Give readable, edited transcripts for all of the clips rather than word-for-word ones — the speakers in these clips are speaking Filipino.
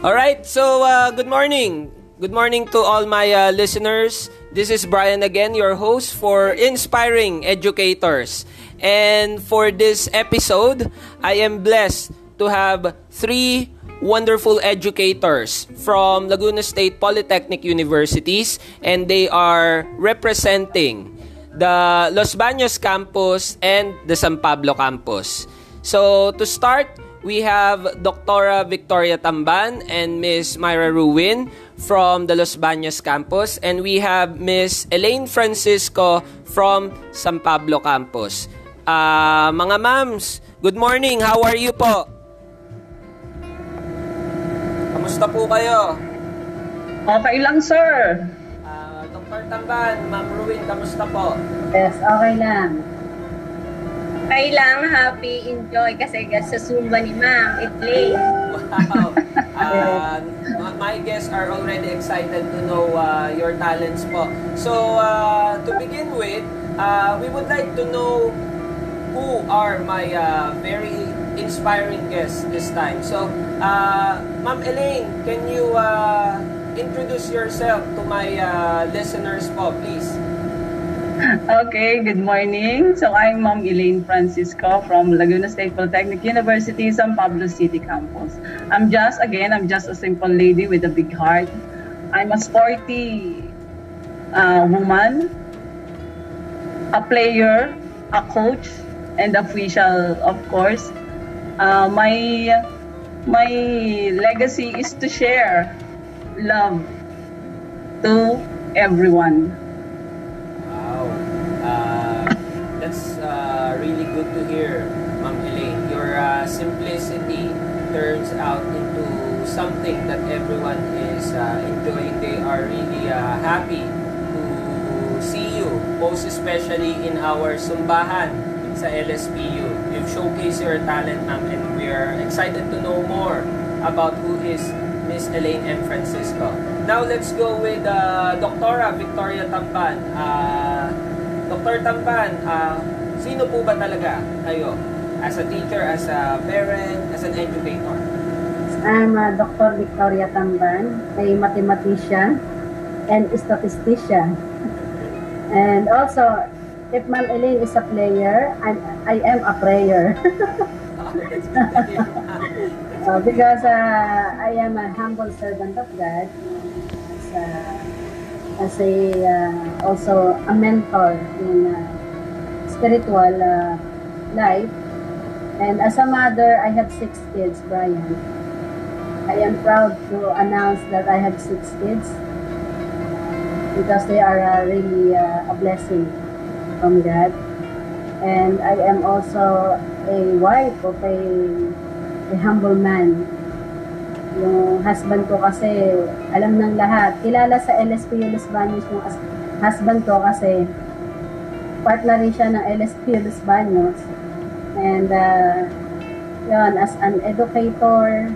Alright, so good morning. Good morning to all my listeners. This is Brian again, your host for Inspiring Educators. And for this episode, I am blessed to have three wonderful educators from Laguna State Polytechnic Universities, and they are representing the Los Baños campus and the San Pablo campus. So to start, we have Dr. Victoria Tamban and Ms. Myra Ruin from the Los Baños campus, and we have Ms. Elaine Francisco from San Pablo campus. Mga ma'ams, good morning. How are you po? Kamusta po kayo? Okay lang, sir. Dr. Tamban, Ma'am Ruin, kamusta po? Yes, okay lang. Okay lang, happy, enjoy kasi sa Zumba ni Ma'am, Elaine. Wow. My guests are already excited to know your talents po. So, to begin with, we would like to know who are my very inspiring guests this time. So, Ma'am Elaine, can you introduce yourself to my listeners po, please? Okay, good morning. So I'm Ma'am Elaine Francisco from Laguna State Polytechnic University, San Pablo City campus. I'm just a simple lady with a big heart. I'm a sporty woman, a player, a coach, and official, of course. My legacy is to share love to everyone. That's really good to hear, Ma'am Elaine. Your simplicity turns out into something that everyone is enjoying. They are really happy to see you, most especially in our Sumbahan sa LSPU. You've showcased your talent, ma'am, and we are excited to know more about who is Miss Elaine M. Francisco. Now, let's go with Dr. Victoria Tamban. Dr. Tamban, sino po ba talaga kayo? As a teacher, as a parent, as an educator? I'm Dr. Victoria Tamban, a mathematician and statistician. And also, if Ma'am Elaine is a player, I am a prayer. Because I am a humble servant of God. As also a mentor in spiritual life, and as a mother, I have 6 kids, Brian. I am proud to announce that I have 6 kids because they are really a blessing from God, and I am also a wife of a humble man. Yung husband ko kasi, alam ng lahat. Kilala sa LSPU Los Baños yung husband ko kasi partner rin siya ng LSPU Los Baños. And yun, as an educator,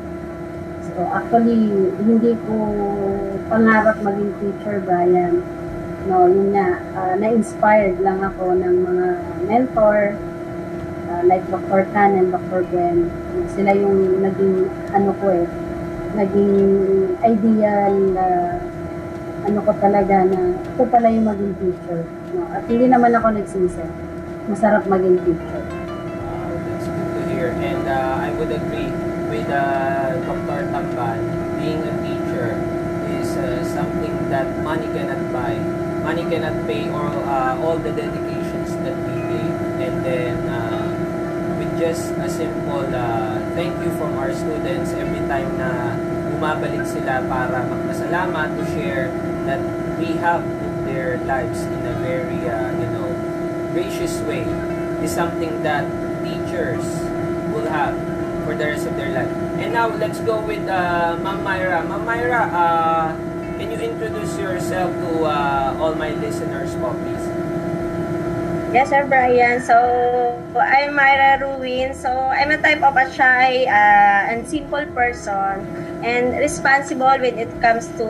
so actually, hindi ko pangarap maging teacher, Brian. No, yun nga, na-inspired lang ako ng mga mentor, like Dr. Tan and Dr. Gwen. Sila yung naging, naging ideal ko talaga na ito pala yung maging teacher. No? At hindi naman ako nagsisi. Masarap maging teacher. That's good to hear. And I would agree with Dr. Tamban. Being a teacher is something that money cannot buy. Money cannot pay all the dedications that we gave. And then with just a simple thank you from our students every time na bumabalik sila para magpasalamat, to share that we have put their lives in a very gracious way is something that teachers will have for the rest of their life. And now let's go with Ma'am Myra. Ma'am Myra, can you introduce yourself to all my listeners po, please? Yes, Sir Brian. So, I'm Myra Ruin. So, I'm a type of a shy and simple person and responsible when it comes to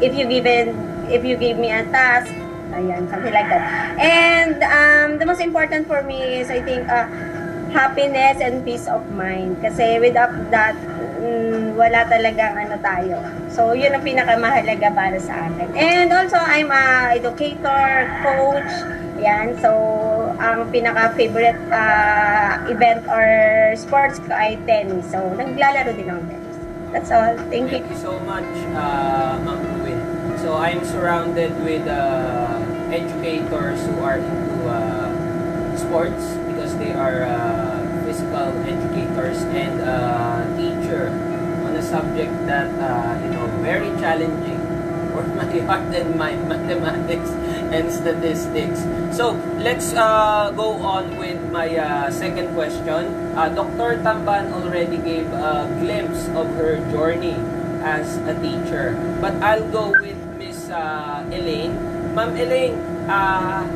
if you give me a task, ayan, something like that. And the most important for me is, I think, happiness and peace of mind. Kasi without that, wala talagang ano tayo. So, yun ang pinakamahalaga para sa akin. And also, I'm a educator, coach. Yan. So, ang pinaka-favorite event or sports ko ay tennis. So, naglalaro din ako tennis. That's all. Thank you. Thank you so much, Ma'am Ruin. So, I'm surrounded with educators who are into sports because they are physical educators and teacher on a subject that, very challenging for my heart and mind, mathematics and statistics. So, let's go on with my second question. Dr. Tamban already gave a glimpse of her journey as a teacher. But I'll go with Miss Elaine. Ma'am Elaine,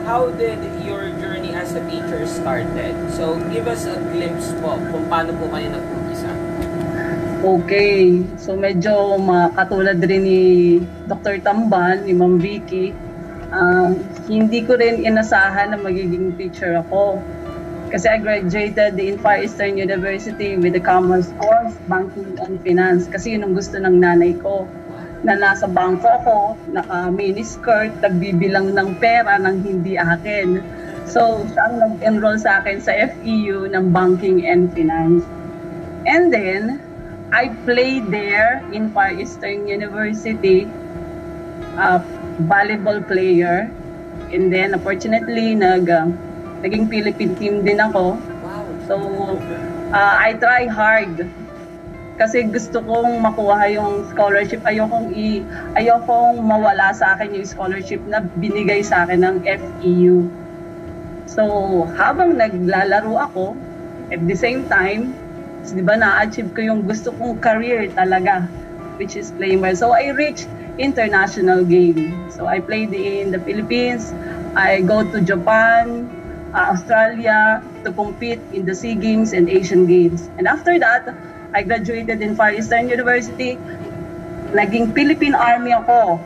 how did your journey as a teacher started? So, give us a glimpse po kung paano po kayo nag-umpisa. Okay. So, medyo katulad rin ni Dr. Tamban, ni Ma'am Vicky. Hindi ko rin inasahan na magiging teacher ako. Kasi I graduated in Far Eastern University with the Commerce course, Banking and Finance. Kasi yun ang gusto ng nanay ko. Na nasa bangko ako, naka-miniskirt, nagbibilang ng pera ng hindi akin. So, siya ang nag-enroll sa akin sa FEU ng Banking and Finance. And then, I played there in Far Eastern University, volleyball player. And then, unfortunately, naging Philippine team din ako. So, I try hard. Kasi gusto kong makuha yung scholarship. Ayokong mawala sa akin yung scholarship na binigay sa akin ng FEU. So, habang naglalaro ako, at the same time, di ba na-achieve ko yung gusto kong career talaga, which is playing well. So, I reached international game. So, I played in the Philippines. I go to Japan, Australia to compete in the SEA Games and Asian Games. And after that, I graduated in Far Eastern University. Naging Philippine Army ako.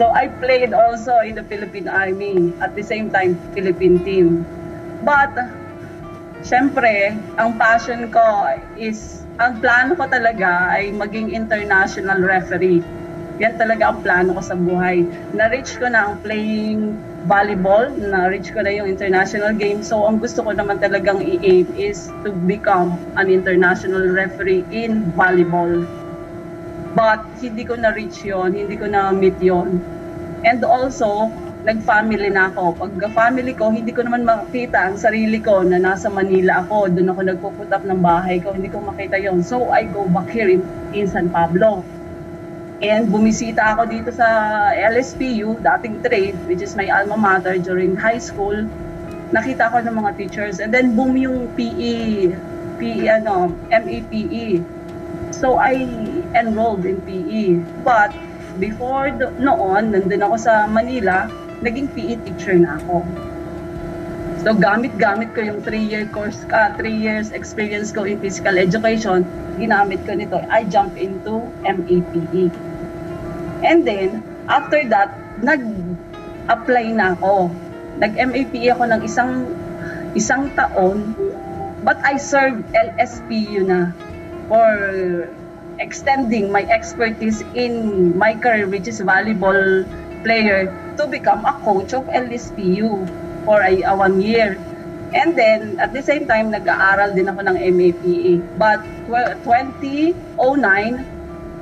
So I played also in the Philippine Army at the same time Philippine team. But syempre, ang passion ko is, ang plano ko talaga ay maging international referee. Yan talaga ang plano ko sa buhay. Na-reach ko na ang playing volleyball, na-reach ko na yung international game. So, ang gusto ko naman talagang i-aim is to become an international referee in volleyball. But, hindi ko na-reach yon, hindi ko na-meet yon. And also, nag-family na ako. Pag family ko, hindi ko naman makita ang sarili ko na nasa Manila ako. Doon ako nagpuput up ng bahay ko. Hindi ko makita yon. So, I go back here in San Pablo. And bumisita ako dito sa LSPU, dating trade, which is my alma mater during high school. Nakita ko ng mga teachers. And then boom yung MAPE. So I enrolled in PE. But before noon, nandun ako sa Manila, naging PE teacher na ako. So gamit-gamit ko yung 3-year course, 3 years experience ko in physical education, ginamit ko nito. I jump into MAPE. And then, after that, nag-apply na ako. Nag-MAPE ako ng isang taon, but I served LSPU na for extending my expertise in my career, which is volleyball player, to become a coach of LSPU for 1 year. And then, at the same time, nag-aaral din ako ng MAPE. But 2009,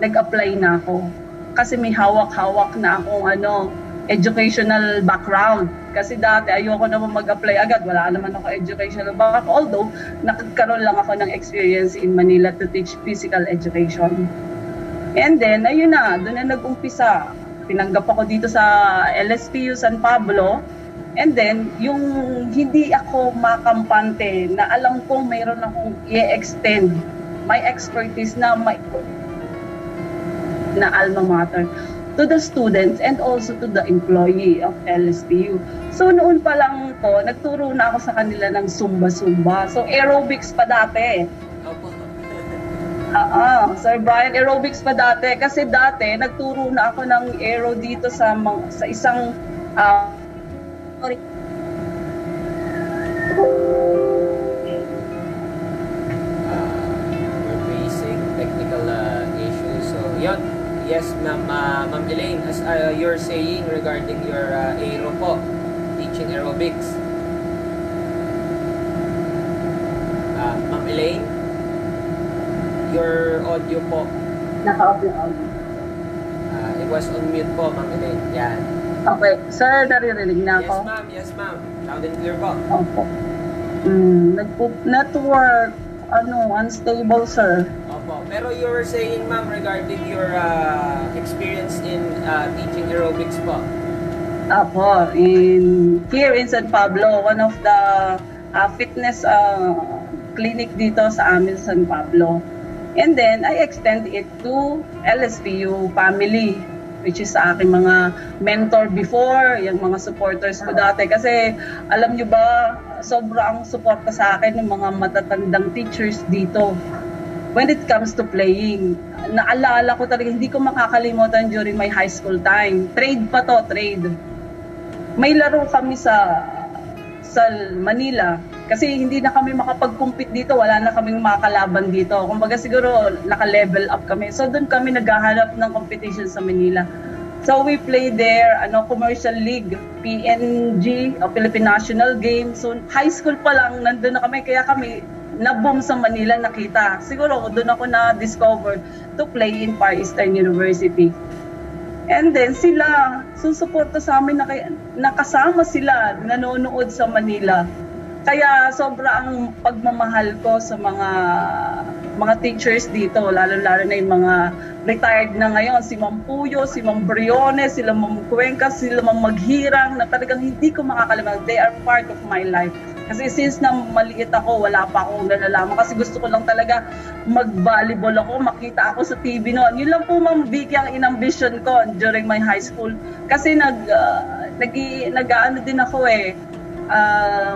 nag-apply na ako. Kasi may hawak-hawak na akong educational background. Kasi dati, ayoko naman mag-apply agad. Wala naman ako educational background. Although, nakakaroon lang ako ng experience in Manila to teach physical education. And then, ayun na, doon na nag-umpisa. Tinanggap ako dito sa LSPU San Pablo. And then, yung hindi ako makampante na alam kong mayroon akong i-extend my expertise na alma mater to the students and also to the employee of LSPU. So, noon pa lang po, nagturo na ako sa kanila ng Zumba-Zumba. So, aerobics pa dati. Sir Brian, aerobics pa dati. Kasi dati, nagturo na ako ng aero dito sa isang We're facing technical Yes, Ma'am Elaine, as you're saying regarding your aero po, teaching aerobics. Ma'am Elaine, your audio po. Naka-off yung audio. It was on mute po, Ma'am Elaine. Yan. Okay, sir, naririnig na Yes, ako? ma'am. Yes, ma'am. Loud and clear po. Opo. Network, unstable, sir. Opo. Pero you were saying, ma'am, regarding your experience in teaching aerobics po. Apo, here in San Pablo, one of the fitness clinic dito sa amin sa San Pablo. And then, I extend it to LSPU family, which is sa aking mga mentor before, yung mga supporters ko dati. Kasi, alam nyo ba, sobrang suporta sa akin ng mga matatandang teachers dito. When it comes to playing, naalala ko talaga, hindi ko makakalimutan during my high school time. Trade pa to, trade. May laro kami sa Manila. Kasi hindi na kami makapag-compete dito, wala na kaming makakalaban dito. Kumbaga siguro naka-level up kami. So doon kami naghahanap ng competition sa Manila. So we play there, commercial league, PNG, Philippine National Game. So high school pa lang, nandun na kami. Kaya kami na-boom sa Manila, nakita. Siguro doon ako na-discover to play in Far Eastern University. And then sila, susuporta sa amin, nakasama sila, nanonood sa Manila. Kaya sobrang pagmamahal ko sa mga teachers dito, lalo-lalo na yung mga retired na ngayon, si Ma'am Puyo, si Ma'am Briones, sila Ma'am Cuenca, sila Ma'am Maghirang, na talagang hindi ko makakalimutan. They are part of my life. Kasi since na maliit ako, wala pa akong nalalaman. Kasi gusto ko lang talaga mag-volleyball ako, makita ako sa TV noon. Yun lang po, Ma'am Vicky, ang inambition ko during my high school. Kasi nag-ano din ako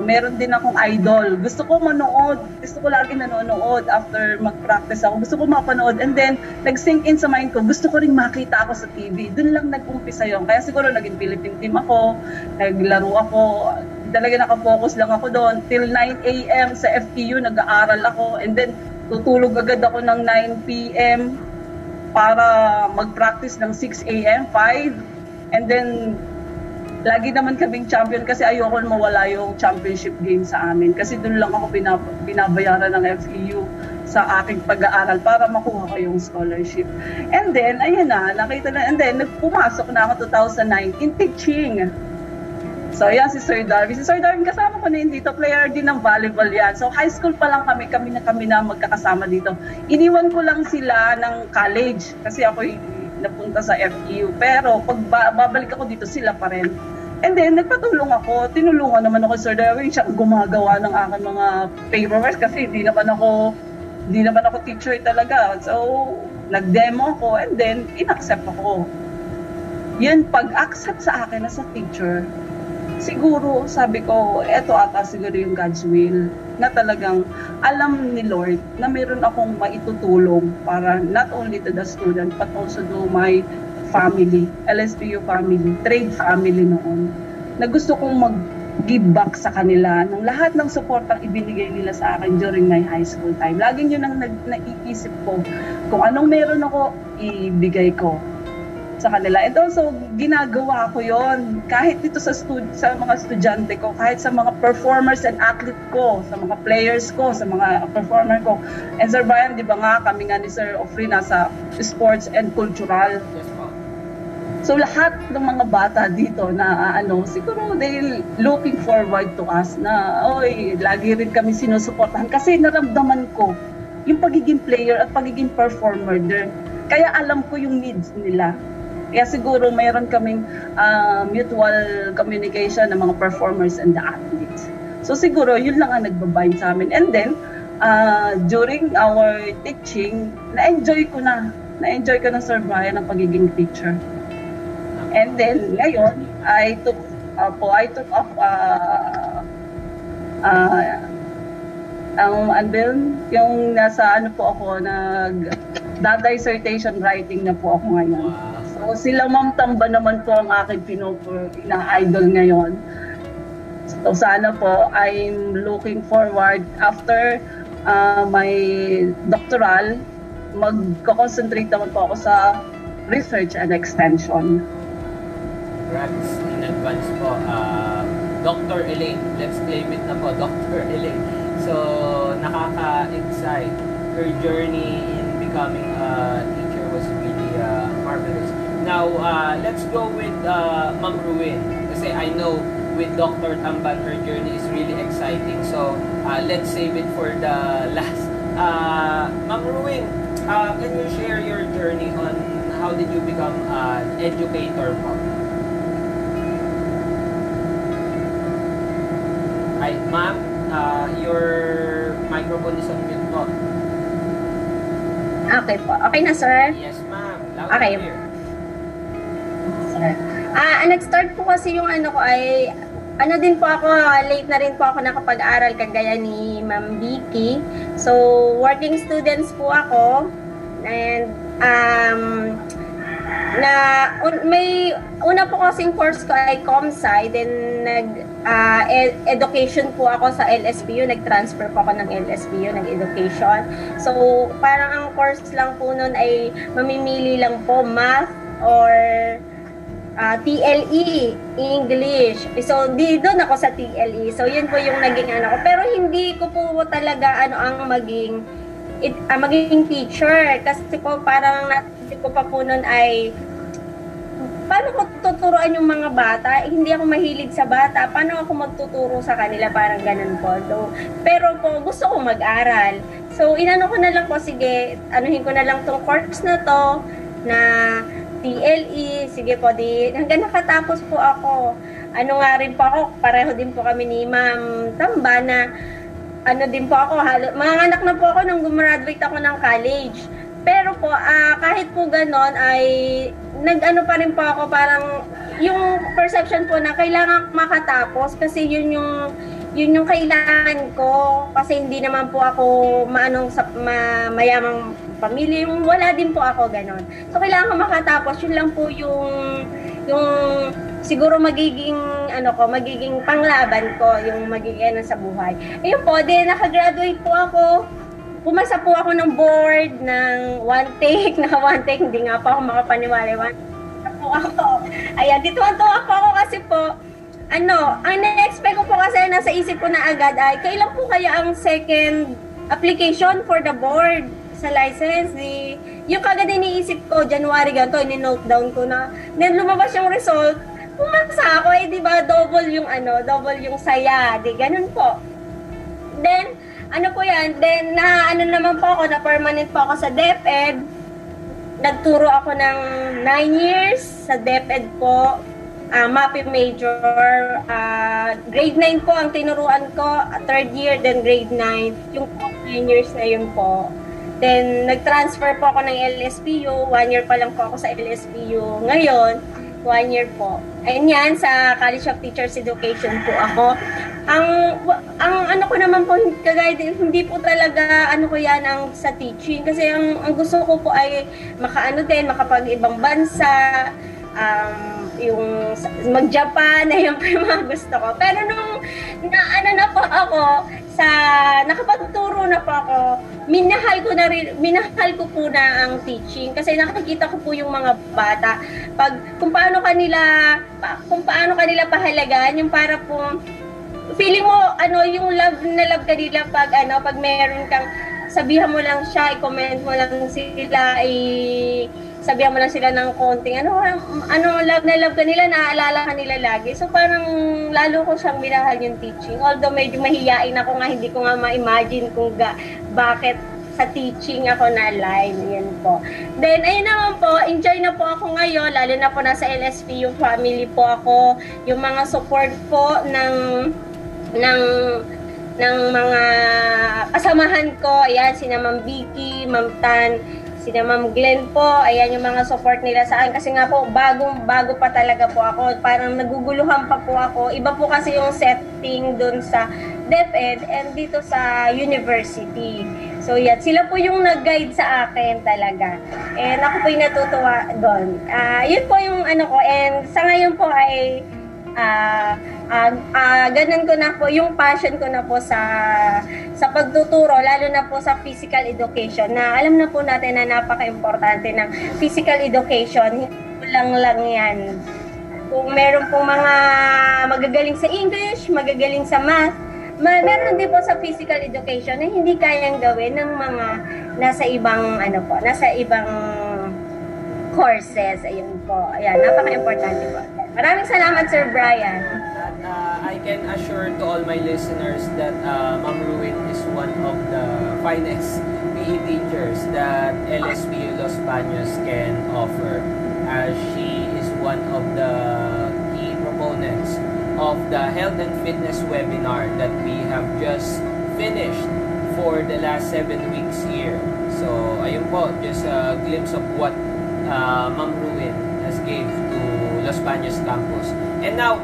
meron din akong idol. Gusto ko manood. Gusto ko lagi nanonood after mag-practice ako. Gusto ko mapanood. And then, nag-sink in sa mind ko, gusto ko rin makita ako sa TV. Doon lang nag-umpisa yun. Kaya siguro naging Philippine team ako, naglaro ako. Talaga nakafocus lang ako doon. Till 9 a.m. sa FPU, nag-aaral ako. And then, tutulog agad ako ng 9 p.m. para mag-practice ng 6 a.m., 5. And then, lagi naman kaming champion kasi ayoko mawala yung championship game sa amin. Kasi doon lang ako binabayaran ng FEU sa aking pag-aaral para makuha ko yung scholarship. And then, ayan na, nakita na. And then, pumasok na ako 2009 in teaching. So, yan si Sir Darwin. Si Sir Darwin, kasama ko na yun dito. Player din ng volleyball yan. So, high school pa lang kami na magkakasama dito. Iniwan ko lang sila ng college kasi ako napunta sa FEU. Pero pag babalik ako dito, sila pa rin. And then, nagpatulong ako. Tinulungan naman ako Sir Darwin. Siya gumagawa ng aking mga paperwork kasi hindi naman ako teacher talaga. So, nag-demo ako and then, in-accept ako. Yun, pag-accept sa akin as a teacher, siguro, sabi ko, eto ata siguro yung God's will na talagang alam ni Lord na mayroon akong maitutulong para not only to the student but also to my family, LSPU family, trade family noon, na gusto kong mag-give back sa kanila ng lahat ng support ang ibinigay nila sa akin during my high school time. Laging yun ang naiisip ko. Kung anong meron ako, ibigay ko sa kanila. And also, ginagawa ko yon kahit dito sa mga estudyante ko, kahit sa mga performers and athlete ko, sa mga players ko, sa mga performer ko. And Sir Brian, di ba nga, kami nga ni Sir Ofri nasa sports and cultural. Yes, po. So lahat ng mga bata dito na siguro they looking forward to us na, lagi rin kami sinusuportahan kasi naramdaman ko yung pagiging player at pagiging performer din. Kaya alam ko yung needs nila. Kaya siguro mayroon kaming mutual communication ng mga performers and the athletes. So siguro yun lang ang nagbabind sa amin. And then, during our teaching, na-enjoy ko na Sir Brian ang pagiging teacher. And then, ngayon, I took up yung nasa dissertation writing na po ako ngayon. So, sila Ma'am Tamba naman po ang aking ina-idol ngayon. So, sana po, I'm looking forward after my doctoral, mag-concentrate naman po ako sa research and extension. Congrats in advance po. Dr. Elaine, let's claim it na po, Dr. Elaine. So, nakaka-excite. Her journey in becoming a teacher was really marvelous. Now, let's go with Ma'am Ruin. Kasi I know with Dr. Tamban, her journey is really exciting. So, let's save it for the last. Ma'am Ruin, can you share your journey on how did you become an educator po? Ay, ma'am, your microphone is on mute po. Okay po. Okay na, sir? Yes, ma'am. Loud Okay. and clear. Sir. Nag-start po kasi yung ano ko ay, ano din po ako, late na rin po ako nakapag-aral kagaya ni Ma'am Vicky. So, working students po ako. And, may una po kasing course ko ay ComSci, then education po ako sa LSPU, nag-transfer po ako ng LSPU, nag-education. So, parang ang course lang po nun ay mamimili lang po math or TLE, English. So, doon ako sa TLE. So, yun po yung naging ano ko. Pero hindi ko po talaga ang maging teacher. Kasi po parang natin ko pa po nun ay paano ko tuturuan yung mga bata? Hindi ako mahilig sa bata. Paano ako magtuturo sa kanila? Parang ganun po. Pero po, gusto ko mag-aral. So, inano ko na lang po, sige, anuhin ko na lang tong course na to, na TLE, sige po, hanggang nakatapos po ako. Ano nga rin po ako, pareho din po kami ni Ma'am Tamba na, din po ako, mga anak na po ako nung gumraduate ako ng college. Pero po, kahit po ganon ay nag-ano pa rin po ako, parang yung perception po na kailangan makatapos kasi yun yung kailangan ko kasi hindi naman po ako mayamang pamilya, yung wala din po ako ganon. So kailangan ko makatapos, yun lang po yung siguro magiging panglaban ko, yung magiging sa buhay. Ayun po, nakagraduate po ako. Pumasa po ako ng board ng one take, hindi nga po ako makapaniwala. Po ako. Ayan, dituwan-tuwa po ako kasi po, ang na-expect ko po kasi nasa isip ko na agad ay, kailan po kaya ang second application for the board sa license? Yung kagad iniisip ko, January ganito, ini-note down ko na. Then lumabas yung result, pumasa ako, di ba, double yung saya, ganun po. Then, then naman po ako, na permanent po ako sa DepEd. Nagturo ako ng 9 years sa DepEd po, MAPE major, grade 9 po ang tinuruan ko, third year, then grade 9, yung 9 years na yun po. Then, nag-transfer po ako ng LSPU, 1 year pa lang po ako sa LSPU. Ngayon, 1 year po. Ayun yan, sa College of Teachers Education po ako. Ang ko naman po, kagaya hindi po talaga ko yan ang sa teaching. Kasi ang gusto ko po ay makapag-ibang bansa, yung mag-Japan, ayun po yung mga gusto ko. Pero nung na po ako, nakapagturo na po ako, minahal ko po na ang teaching kasi nakikita ko po yung mga bata kung paano kanila pahalagaan, yung para po feeling mo yung love kanila pag meron kang sabihan mo lang siya, i-comment mo lang sila, sabihan mo lang sila ng konting love na love kanila, naaalala kanila lagi. So parang lalo ko siyang minahal yung teaching. Although medyo mahiyain ako nga, hindi ko nga ma-imagine kung bakit sa teaching ako na-line. Yan po. Then ayun naman po, enjoy na po ako ngayon, lalo na po nasa LSP yung family po ako, yung mga support po ng mga kasamahan ko. Ayan, sina Ma'am Vicky, Ma'am Tan, sina Ma'am Glenn po. Ayan yung mga support nila sa akin. Kasi nga po, bago pa talaga po ako. Parang naguguluhan pa po ako. Iba po kasi yung setting dun sa DepEd and dito sa university. So yan, sila po yung nag-guide sa akin talaga. And ako po yung natutuwa doon. Yun po yung ko. And sa ngayon po ay ganun ko na po, yung passion ko na po sa pagtuturo, lalo na po sa physical education, na alam na po natin na napaka-importante ng physical education, lang yan. Kung meron pong mga magagaling sa English, magagaling sa math, meron din po sa physical education na hindi kayang gawin ng mga nasa ibang courses. Ayun po. Ayan, napaka-importante po. Maraming salamat, Sir Brian. I can assure to all my listeners that Ma'am Ruin is one of the finest PE teachers that LSPU Los Baños can offer, as she is one of the key proponents of the health and fitness webinar that we have just finished for the last 7 weeks here. So, ayun po, just a glimpse of what Ma'am Ruin has gave to Los Baños campus. And now,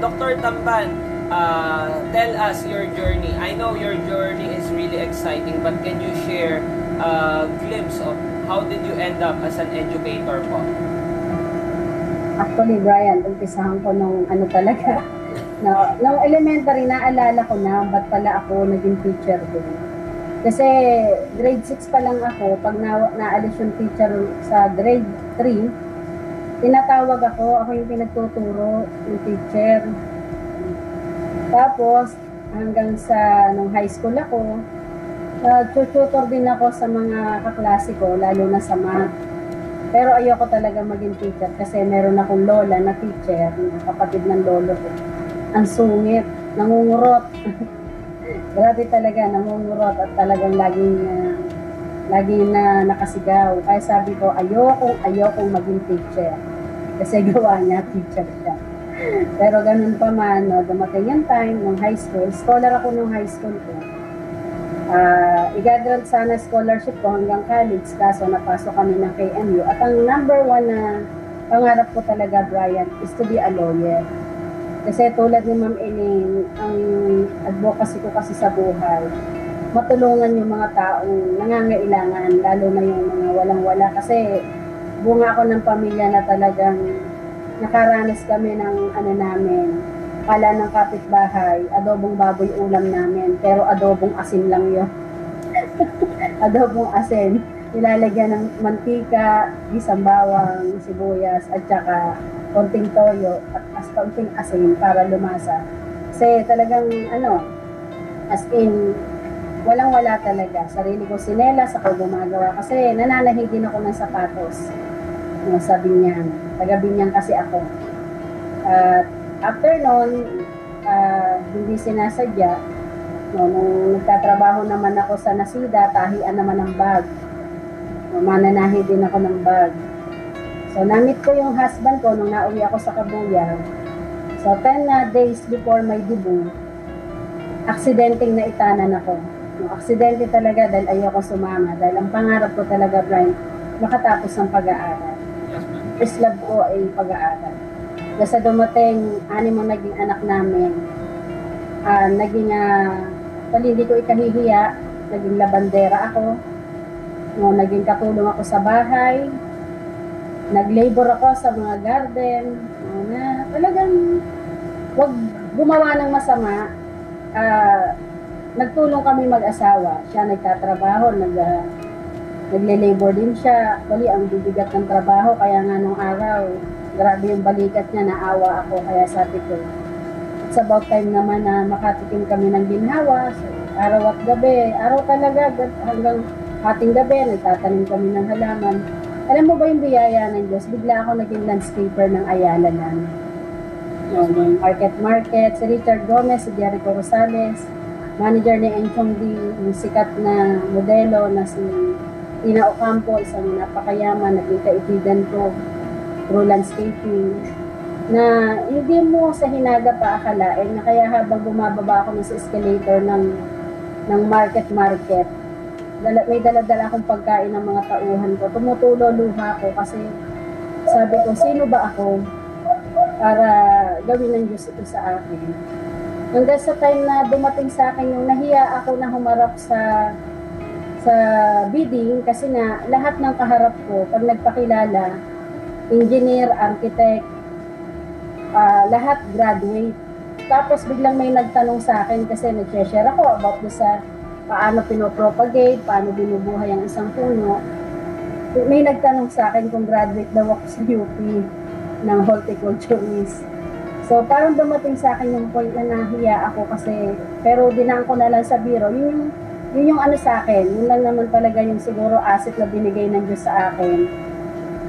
Dr. Tamban, tell us your journey. I know your journey is really exciting, but can you share a glimpse of how did you end up as an educator po? Actually, Brian, umpisahan ko nung talaga. Nung elementary, naalala ko na ba't pala ako naging teacher din. Kasi grade 6 pa lang ako, pag naalis yung teacher sa grade 3, tinatawag ako yung pinagtuturo, yung teacher. Tapos, hanggang sa nung high school ako, nag-tutor din ako sa mga kaklase ko, lalo na sa math. Pero ayoko talaga maging teacher kasi meron akong lola na teacher, kapatid ng lolo ko. Ang sungit, nangungurot. Grabe talaga, nangungurot at talagang laging na nakasigaw. Kaya sabi ko, ayokong maging teacher. Kasi gawa niya, teacher siya. Pero ganun pa man, dumating yung time ng high school. Scholar ako nung high school ko. I-graduate sana scholarship ko hanggang college, kaso napasok kami ng KMU. At ang number 1 na pangarap ko talaga, Brian, is to be a lawyer. Kasi tulad ni Ma'am Elaine, ang advocacy ko kasi sa buhay, matulungan yung mga taong nangangailangan, lalo na yung mga walang-wala. Kasi bunga ako ng pamilya na talagang nakaranas kami ng namin, pala ng kapitbahay, adobong baboy ulam namin, pero adobong asin lang yun. Adobong asin, nilalagyan ng mantika, isang bawang, sibuyas, at saka konting toyo at konting asin para lumasa. Kasi talagang as in, walang-wala talaga. Sarili ko sinelas ako gumagawa kasi nananahi din ako ng sapatos. Sa Binyang. Taga Binyang kasi ako. After nun, hindi sinasadya. Nung nagtatrabaho naman ako sa Nasida, tahian naman ng bag. Mananahi din ako ng bag. So, namit ko yung husband ko nung nauwi ako sa Kabuyaw. So, 10 days before my debut, aksidenteng naitanan ako. Aksidente talaga dahil ayoko sumama. Dahil ang pangarap ko talaga, Brian, makatapos ng pag-aaral. First love ko ay pag-aaral. Kasi dumating, 6 ang naging anak namin. Hindi ko ikahihiya, naging labandera ako. Naging katulong ako sa bahay. Nag-labor ako sa mga garden. Na talagang wag gumawa ng masama. Nagtulong kami mag-asawa. Siya nagtatrabaho, nagle-labor din siya. Actually, ang bibigat ng trabaho. Kaya nga nung araw, grabe yung balikat niya, naawa ako. Kaya sabi ko, it's about time naman na makatikim kami ng ginhawa. So, araw at gabi. Araw talaga, hanggang hating gabi, nagtatanim kami ng halaman. Alam mo ba yung biyaya ng Diyos? Bigla ako naging landscaper ng Ayala namin. Yung market, si Richard Gomez, si Jericho Rosales, manager ni Enchong D, yung sikat na modelo na si Tina Ocampo, isang napakayaman, naging kaibigan ko, through landscaping, na hindi mo sa hinaga pa akalain na kaya habang bumababa ako sa escalator ng market, may dala-dala akong pagkain ng mga tauhan ko. Tumutulo luha ko kasi sabi ko, sino ba ako para gawin ng Diyos ito sa akin? Hanggang sa time na dumating sa akin yung nahiya ako na humarap sa bidding kasi na lahat ng kaharap ko, pag nagpakilala, engineer, architect, lahat graduate. Tapos biglang may nagtanong sa akin kasi nag-share ako about sa paano pinopropagate, paano binubuhay ang isang puno. May nagtanong sa akin kung graduate daw ako sa UP ng horticulturist. So parang dumating sa akin yung point na nahiya ako kasi, pero dinaan ko na lang sa biro. Yun yung ano sa akin, yun lang naman talaga yung siguro asset na binigay ng Diyos sa akin.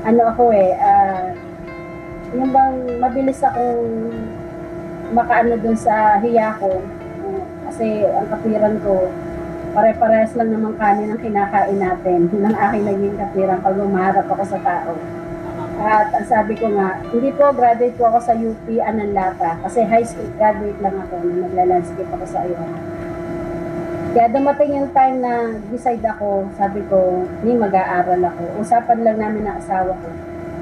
Ano ako yung bang mabilis akong makaano dun sa hiya ko. Kasi ang kapiran ko, pare-parehas lang naman kanin ang kinakain natin. Yun ang aking naging kapiran pag umaharap ako sa tao. At ang sabi ko nga, hindi po, graduate po ako sa UP Ananlata. Kasi high school graduate lang ako nung nagla-landscape ako sa Ayala. Kaya dumating yung time na decide ako, sabi ko, mag-aaral ako. Usapan lang namin ng asawa ko,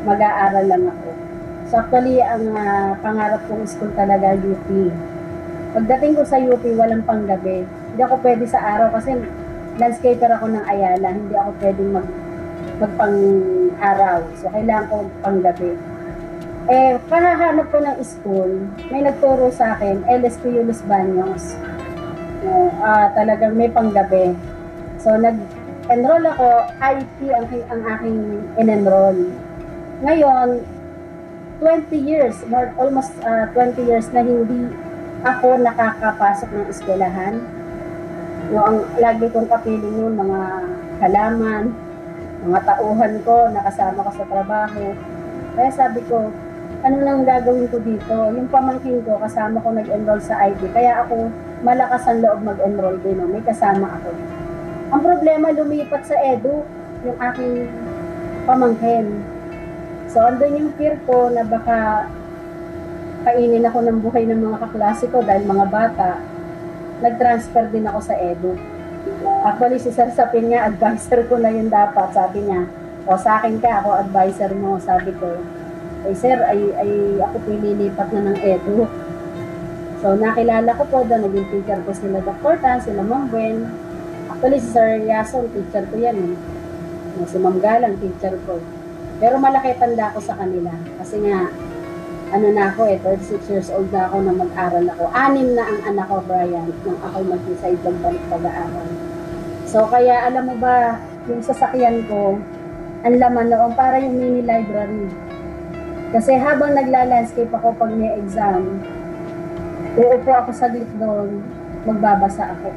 mag-aaral lang ako. So actually, ang pangarap kong school talaga, UP. Pagdating ko sa UP, walang panggabi. Hindi ako pwede sa araw kasi landscaper ako ng Ayala. Hindi ako pwedeng magpang-araw. So kailangan ko panggabi. Paghahanap ko ng school, may nagturo sa akin, LSPU Los Baños. Talagang may panggabi. So nag-enroll ako, IT ang aking in-enroll. Ngayon, 20 years, almost 20 years na hindi ako nakakapasok ng eskwelahan. Ang lagi kong kapiling nun, mga halaman, mga tauhan ko, nakasama ko sa trabaho. Kaya sabi ko, ano nang gagawin ko dito? Yung pamangkin ko, kasama ko nag-enroll sa ID. Kaya ako, malakas ang loob mag-enroll din. May kasama ako. Ang problema, lumipat sa edu, yung aking pamangkin. So, andun yung fear ko na baka kainin ako ng buhay ng mga kaklase ko dahil mga bata. Nag-transfer din ako sa edu. Actually, si Sir Sapin nga, advisor ko na yun dapat. Sabi niya, sa akin ka, ako advisor mo. Sabi ko, sir, ako pinilipat na ng edu. So, nakilala ko po doon, naging teacher ko sila Dr. Tan, sila Ma'am Gwen. Actually, si Sir Yason, teacher ko yan. Si Ma'am Galang, teacher ko. Pero malaki tanda ko sa kanila. Kasi nga, na ako 36 years old na ako na mag-aral ako. 6 na ang anak ko, Brian, nung ako mag-decide lang balik pag-aaral. So, kaya alam mo ba, yung sasakyan ko, ang laman noon, para yung mini library. Kasi habang nagla-landscape ako pag may exam, uupo ako saglit doon, magbabasa ako.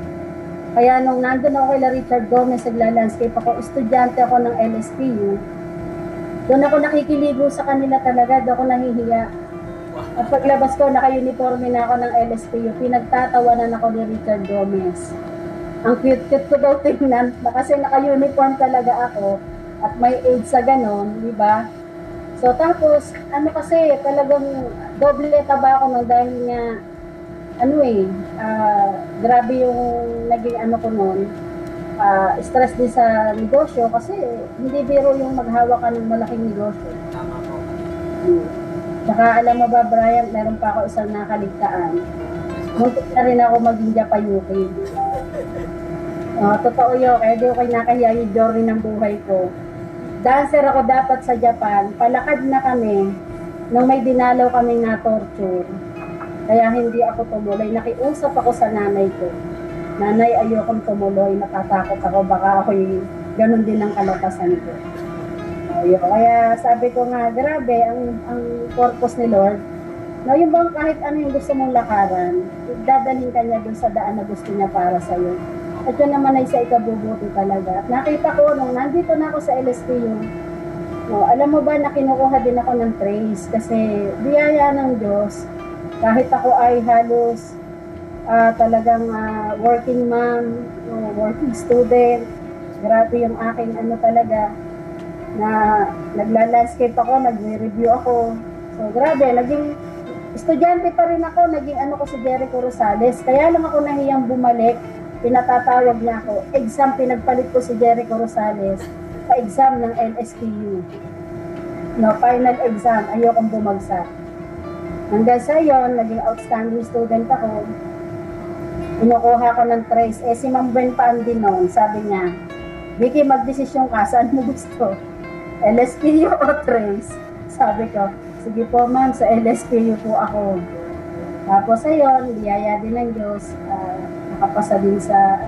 Kaya nung nandun ako kay Richard Gomez, nagla-landscape ako, estudyante ako ng LSPU, doon ako nakikiligo sa kanila talaga, doon ako nahihiya. At paglabas ko, naka-uniforme na ako ng LSPU, pinagtatawanan ako ni Richard Gomez. Ang cute-cute ko daw tingnan, kasi naka-uniform talaga ako, at may age sa ganon, di ba? So tapos, kasi talagang doble taba ako dahil nga, grabe yung naging ko noon. Stress din sa negosyo kasi hindi biro yung maghawak ka ng malaking negosyo. Tama po. Saka alam mo ba, Brian, meron pa ako isang nakaligtaan. Muntik na rin ako maging Japayuki. Totoo yun, kaya di ko kayo nakahiya yung journey ng buhay ko. Dancer ako dapat sa Japan, palakad na kami nung may dinalaw kami na torture. Kaya hindi ako tumuloy. Nakiusap ako sa nanay ko. Nanay, ayokong tumuloy, natatakot ako, baka ako'y ganun din ang kalatasan ko. Kaya sabi ko nga, grabe, ang purpose ni Lord, no, yung bang kahit ano yung gusto mong lakaran, dadalhin ka niya dun sa daan na gusto niya para sa'yo. At yun naman ay sa ikabubuti talaga. Nakita ko, nung nandito na ako sa LSPU, no, alam mo ba na kinukuha din ako ng trace kasi biyaya ng Diyos, kahit ako ay halos talagang working mom, working student, grabe yung aking talaga, na nagla-landscape ako, nagre-review ako. So grabe, naging estudyante pa rin ako, naging ko si Jericho Rosales. Kaya lang ako nahiyang bumalik, pinatatawag niya ako. Exam, pinagpalit ko si Jericho Rosales sa exam ng LSPU. No, final exam, ayokong bumagsak. Hanggang sa yon, naging outstanding student ako. Inukuha ko ng trace. Si Ma'am Gwen pa din noon, sabi niya, Vicky, magdesisyon ka, saan mo gusto? LSPU o trace? Sabi ko, sige po ma'am, sa LSPU po ako. Tapos ayun, biyaya din ng Diyos, nakapasa din sa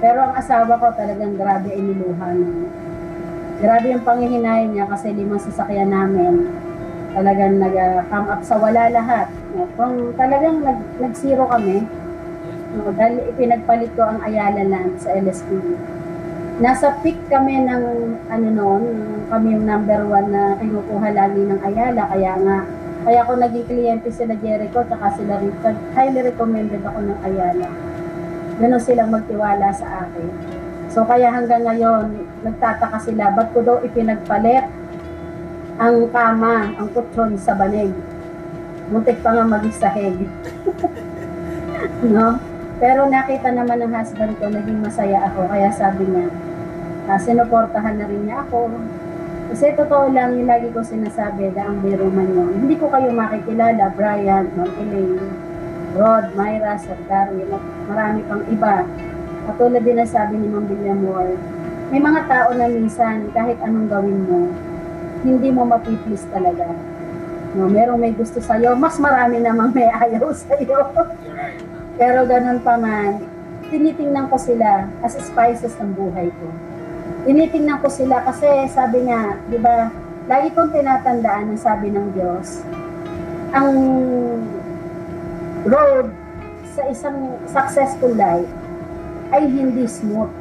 pero ang asawa ko talagang grabe iniluha na. Grabe yung panghihinayin niya kasi 5 sasakyan namin. Talagang nag-come up sa wala lahat. No? Kung talagang nag-zero kami, no? Dahil ipinagpalit ko ang Ayala Land sa LSPU. Nasa peak kami ng kami yung number 1 na kinukuha lagi ng Ayala. Kaya ako naging kliyente sila Jericho at sila Richard. Highly recommended ako ng Ayala. Ganun silang magtiwala sa akin. So kaya hanggang ngayon, nagtataka sila, ba't ko daw ipinagpalit ang kama, ang kutsyon sa banig. Muntik pa nga mag-isahig. No? Pero nakita naman ng husband ko, naging masaya ako. Kaya sabi niya, sinuportahan na rin niya ako. Kasi totoo lang, yung lagi ko sinasabi, ang biro man yun. Hindi ko kayo makikilala, Brian, Ma'am Elaine, Rod, Myra, Sir Gary, marami pang iba. Katulad din ang sabi ni Ma'am William Moore, may mga tao na minsan, kahit anong gawin mo, hindi mo mapiplis talaga. No, merong may gusto sa'yo, mas marami namang may ayaw sa'yo. Pero ganun pa man, tinitingnan ko sila as spices ng buhay ko. Tinitingnan ko sila kasi sabi nga, di ba, lagi kong tinatandaan ang sabi ng Diyos, ang road sa isang successful life ay hindi smooth.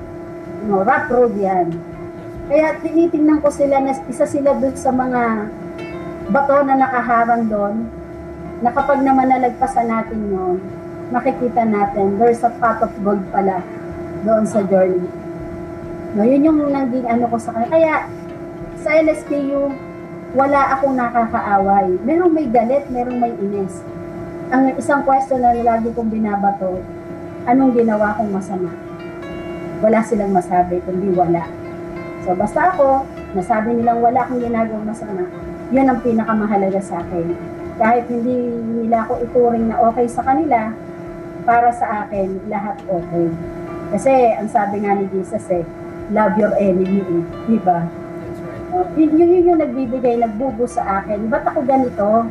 No, rough road yan. Kaya tinitingnan ko sila na isa sila doon sa mga bato na nakaharang doon, na kapag naman nalagpasan natin yun, makikita natin, there's a pot of gold pala doon sa journey. No, yun yung naging ko sa kanya. Kaya sa LSPU, wala akong nakakaaway. Merong may galit, merong may inis. Ang isang question na lagi kong binabato, anong ginawa kong masama? Wala silang masabi, kundi wala. So basta ako, nasabi nilang wala akong ginagawang masama, yun ang pinakamahalaga sa akin. Kahit hindi nila ako ituring na okay sa kanila, para sa akin, lahat okay. Kasi ang sabi nga ni Jesus love your enemy, di ba? Yun yung nagbibigay, nagbubo sa akin. Ba't ako ganito?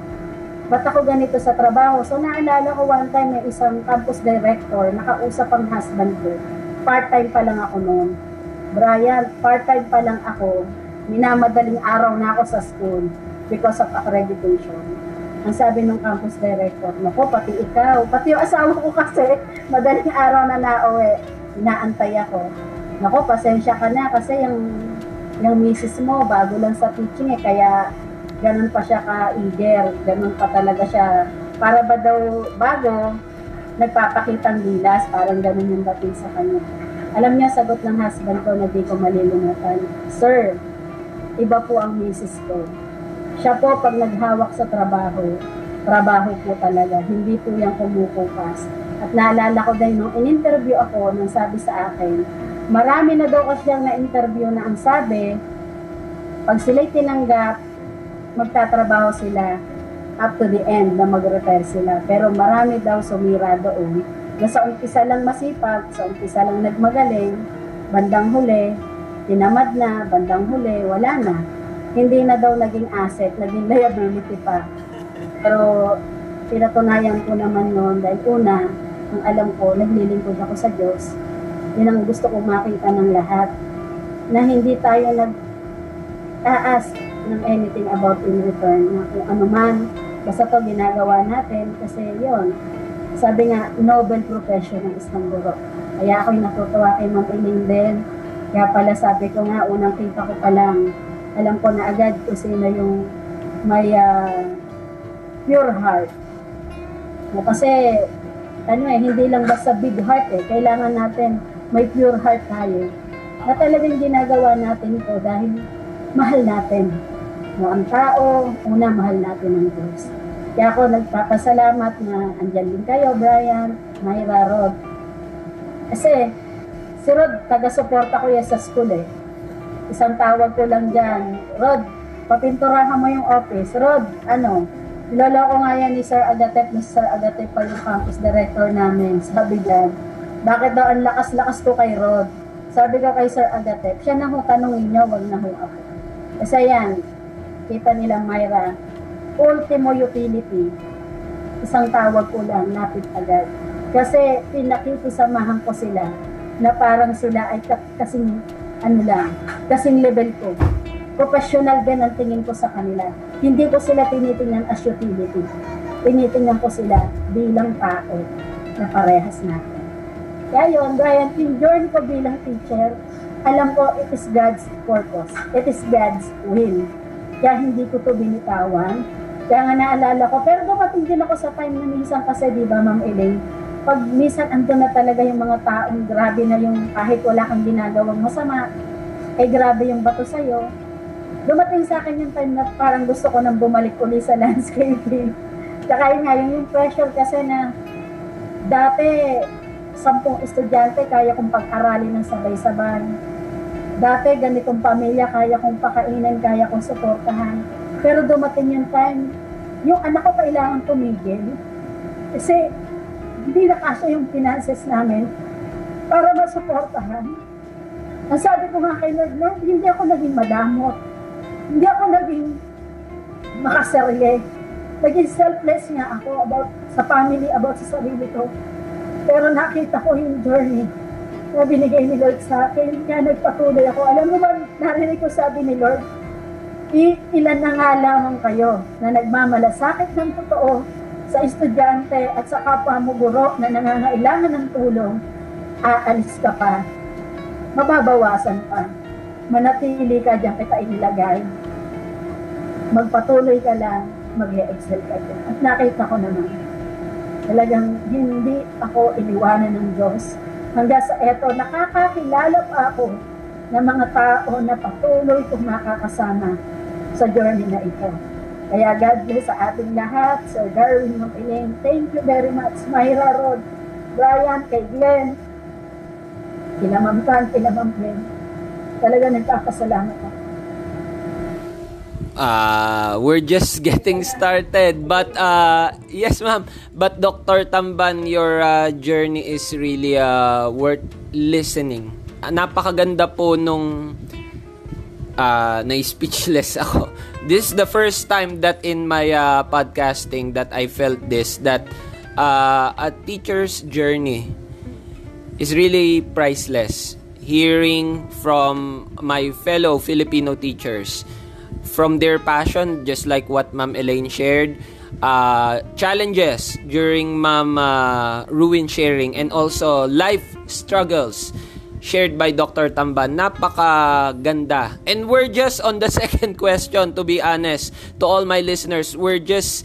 Ba't ako ganito sa trabaho? So naalala ko one time may isang campus director, nakausap ang husband ko. Part-time pa lang ako noon. Brian, part-time pa lang ako. Minamadaling araw na ako sa school because of accreditation. Ang sabi ng campus director, naku, pati ikaw, pati yung asawa ko kasi, madaling araw na nauwi. Inaantay ako. Naku, pasensya ka na kasi yung misis mo, bago lang sa teaching kaya ganun pa siya ka-eager, ganun pa talaga siya. Para ba daw bago, nagpapakitang gilas, parang ganun yung dating sa kanya. Alam niya, sagot ng husband ko na di ko malilimutan, Sir, iba po ang misis ko. Siya po pag naghawak sa trabaho po talaga, hindi po yung kumukupas. At naalala ko din nung in-interview ako, nung sabi sa akin, marami na daw kasi siyang na-interview na ang sabi, pag sila'y tinanggap, magtatrabaho sila up to the end na mag-retire sila. Pero marami daw sumira doon na sa umpisa lang masipag, sa umpisa lang nagmagaling, bandang huli, tinamad na, bandang huli, wala na. Hindi na daw naging asset, naging liability pa. Pero pinatunayan ko naman noon dahil una, ang alam ko, naglilingkod ako sa Diyos. Yun ang gusto kong makita ng lahat. Na hindi tayo nag-ask ng anything about in return. Na kung ano man, basta to ginagawa natin kasi yon. Sabi nga, noble profession ng isang guro. Kaya ako'y natutuwa kay Ma'am Elaine din. Kaya pala sabi ko nga, unang kita ko pa lang, alam ko na agad kung sino yung may pure heart. No, kasi, hindi lang basta big heart kailangan natin may pure heart tayo. Na talagang ginagawa natin ito dahil mahal natin. No, ang tao, una mahal natin ang Diyos. Kaya ako nagpapasalamat na andyan din kayo, Brian, Myra, Rod. Kasi, si Rod, taga-suporta ko yan sa school Isang tawag ko lang dyan, Rod, papinturahan mo yung office. Rod, nilolo ko nga yan ni Sir Agatep, Sir Agatep pa yung campus director namin. Sabi dyan, bakit daw ang lakas-lakas ko kay Rod? Sabi ko kay Sir Agatep, siya na ho tanongin nyo, wag na ho ako. Kasi yan, kita nila Myra, ultimo utility. isang tawag ko lang, lapit agad. Kasi pinakikisamahan ko sila na parang sila ay kasing kasing level ko. Professional din ang tingin ko sa kanila. Hindi ko sila tinitingnan as utility. Tinitingnan ko sila bilang tao na parehas natin. Kaya yun, Brian, yung journey ko bilang teacher, alam ko it is God's purpose. It is God's will. Kaya hindi ko to binitawan. Kaya nga naalala ko, pero dumating din ako sa time na minsan kasi, di ba, Ma'am Elaine, pag minsan andun na talaga yung mga taong grabe na yung kahit wala kang ginagawang masama, grabe yung bato sa'yo. Dumating sa akin yung time na parang gusto ko nang bumalik uli sa landscaping. Tsaka yun nga, yung pressure kasi na dati 10 estudyante kaya kong pag-aralin ng sabay-sabay. Dati ganitong pamilya kaya kong pakainin, kaya kong suportahan. Pero dumating yung time, yung anak ko kailangan tumigil. Kasi hindi na kasya yung finances namin para masuportahan. Ang sabi ko nga kay Lord, Lord, hindi ako naging madamot. Hindi ako naging makasarili. Naging selfless nga ako about sa family, about sa sarili ko. Pero nakita ko yung journey na binigay ni Lord sa akin. Kaya nagpatuloy ako. Alam mo ba, narinig ko sabi ni Lord, ilan na nga lamang kayo na nagmamalasakit ng totoo sa estudyante at sa kapwa mo guro na nangangailangan ng tulong, aalis ka pa. Mababawasan pa. Manatili ka dyan kita inilagay. Magpatuloy ka lang, mag-e-excel ka dyan. At nakita ko naman, talagang hindi ako iniwanan ng Diyos. Hanggang sa eto, nakakakilala pa ako ng mga tao na patuloy kong makakasama sa journey na ito. Kaya God bless sa ating lahat. Sir Darwin, Ma'am Elaine, thank you very much. Myra, Rod, Brian, kay Glenn, kila Ma'am Tan, kila Ma'am Glenn. Talaga nagkakasalamat ako. We're just getting started. But, yes ma'am. But Dr. Tamban, your journey is really worth listening. Napakaganda po nung na-speechless ako. This is the first time that in my podcasting that I felt this, that a teacher's journey is really priceless. Hearing from my fellow Filipino teachers, from their passion, just like what Ma'am Elaine shared, challenges during Ma'am Ruin sharing, and also life struggles shared by Dr. Tamban. Napakaganda. And we're just on the second question, to be honest, to all my listeners. We're just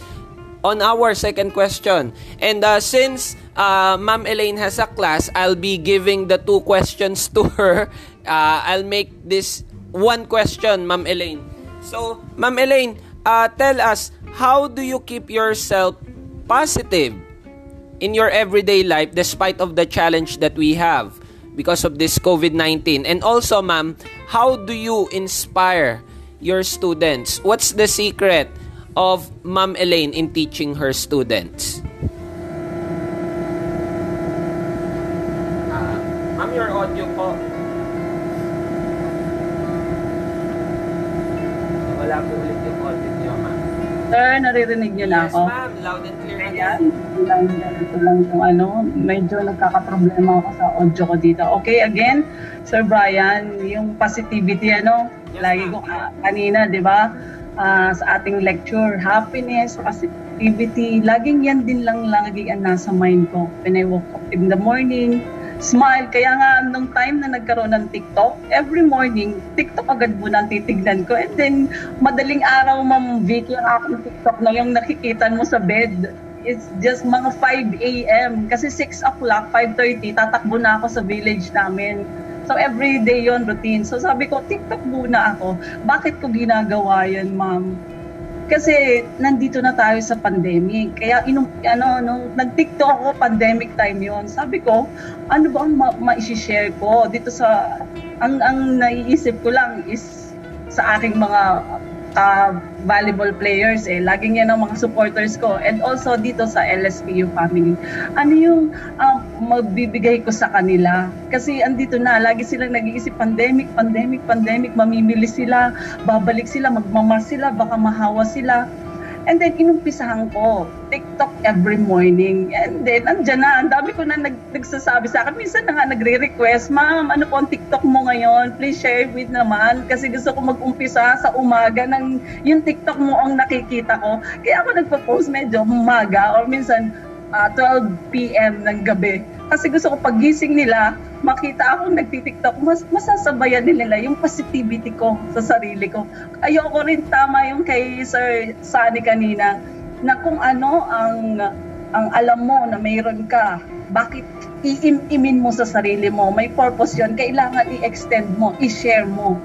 on our second question. And since Ma'am Elaine has a class, I'll be giving the 2 questions to her. I'll make this 1 question, Ma'am Elaine. So, Ma'am Elaine, tell us, how do you keep yourself positive in your everyday life despite of the challenge that we have because of this COVID-19? And also, ma'am, how do you inspire your students? What's the secret of Ma'am Elaine in teaching her students? Ma'am, your audio po. Wala po ulit yung audio niyo, ma'am. Sir, naririnig niyo na ako? Yes, ma'am. Loud and clear. Ayan. Ito lang yung medyo nagkakaproblema ako sa audio ko dito. Okay, again, Sir Brian, yung positivity, yes, lagi ko kanina, di ba? Sa ating lecture, happiness, positivity, laging yan din lang lagi ang nasa mind ko. When I woke up in the morning, smile. Kaya nga, nung time na nagkaroon ng TikTok, every morning, TikTok agad muna ang titignan ko. And then, madaling araw, Ma'am Vicky, yung aking TikTok na yung nakikita mo sa bed, it's just mga 5 a.m. Kasi 6 o'clock, 5:30, tatakbo na ako sa village namin. So, every day yon routine. So, sabi ko, TikTok muna ako. Bakit ko ginagawa yan, ma'am? Kasi nandito na tayo sa pandemic. Kaya nag-TikTok ako, pandemic time yon. Sabi ko, ano ba ang ma-share ko dito sa ang naiisip ko lang is sa aking mga volleyball players laging yan ang mga supporters ko, and also dito sa LSPU family. Ano yung magbibigay ko sa kanila? Kasi andito na, lagi silang nag-iisip pandemic, mamimili sila, babalik sila, magmamar sila, baka mahawa sila. And then, inumpisahan ko, TikTok every morning. And then, andyan na, ang dami ko na nagsasabi sa akin. Minsan na nga nagre-request, ma'am, ano po ang TikTok mo ngayon? Please share with naman. Kasi gusto ko mag-umpisa sa umaga ng yung TikTok mo ang nakikita ko. Kaya ako nagpo-post medyo umaga or minsan 12 p.m. ng gabi. Kasi gusto ko pagising nila, makita akong nagtitiktok, masasabayan nila yung positivity ko sa sarili ko. Ayoko rin tama yung kay Sir Sunny kanina, na kung ano ang alam mo na mayroon ka, bakit iimin mo sa sarili mo? May purpose yun, kailangan i-extend mo, i-share mo.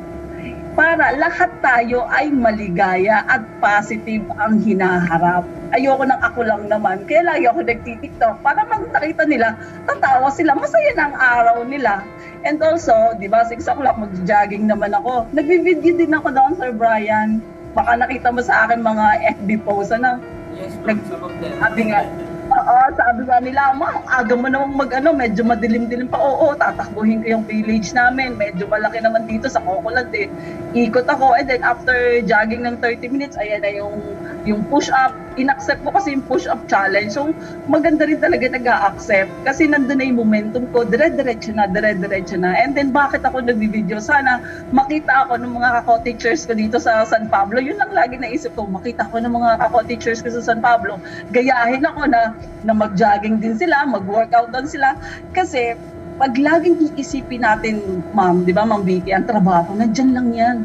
Para lahat tayo ay maligaya at positive ang hinaharap. Ayoko nang ako lang naman. Kaya lagi ako nagtitiktok para nakita nila, tatawa sila, masaya na ang araw nila. And also, di ba, 6 o'clock mag-jogging naman ako. Nagbi-video din ako doon, Sir Brian. Baka nakita mo sa akin mga FB posts, ano? Yes, some of them. Sabi nga nila, aga mo namang medyo madilim-dilim pa. Oo, tatakbuhin ko yung village namin. Medyo malaki naman dito sa Cocoland eh. Ikot ako, and then after jogging ng 30 minutes, ayan na yung push-up. In-accept ko kasi yung push-up challenge. So, maganda rin talaga nag-a-accept. Kasi nandun na yung momentum ko, dire-diretso na. And then, bakit ako nag-video? Sana makita ako ng mga kako-teachers ko dito sa San Pablo. Yun lang lagi naisip ko, makita ko ng mga kako-teachers ko sa San Pablo. Gayahin ako na mag-jogging din sila, mag-workout din sila. Kasi, pag laging iisipin natin, ma'am, di ba, Ma'am Vicky, ang trabaho, nandyan lang yan.